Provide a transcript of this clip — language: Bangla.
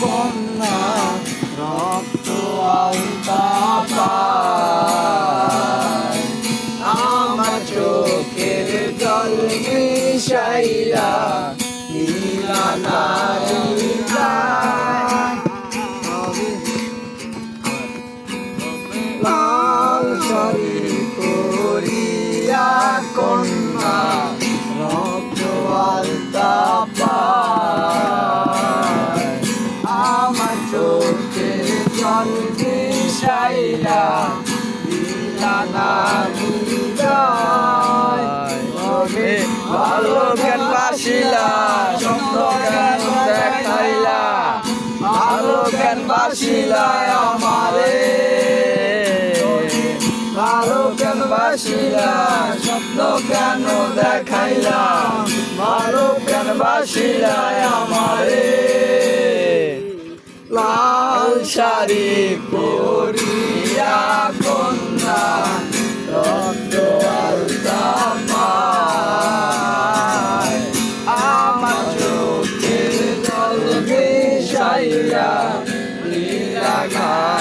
কন্যা রক্ত আলতা পায় আমার চোখের জল মিশাইয়া দিলা না লাল শাড়ি পরিয়া কন্যা রক্ত আলতা পায় আমার চোখের জল মিশাইয়া দিলা না ভালো কেন বাসিলা স্বপ্ন কেন দেখাইলা ভালো কেন বাসিলা আমারে ভালো কেন বাসিলা স্বপ্ন কেন দেখাইলা ভালো কেন বাসিলা আমারে লাল শাড়ি পরিয়া কন্যা রক্ত আলতা পায় আমার চোখের জল মিশাইয়া দিলা না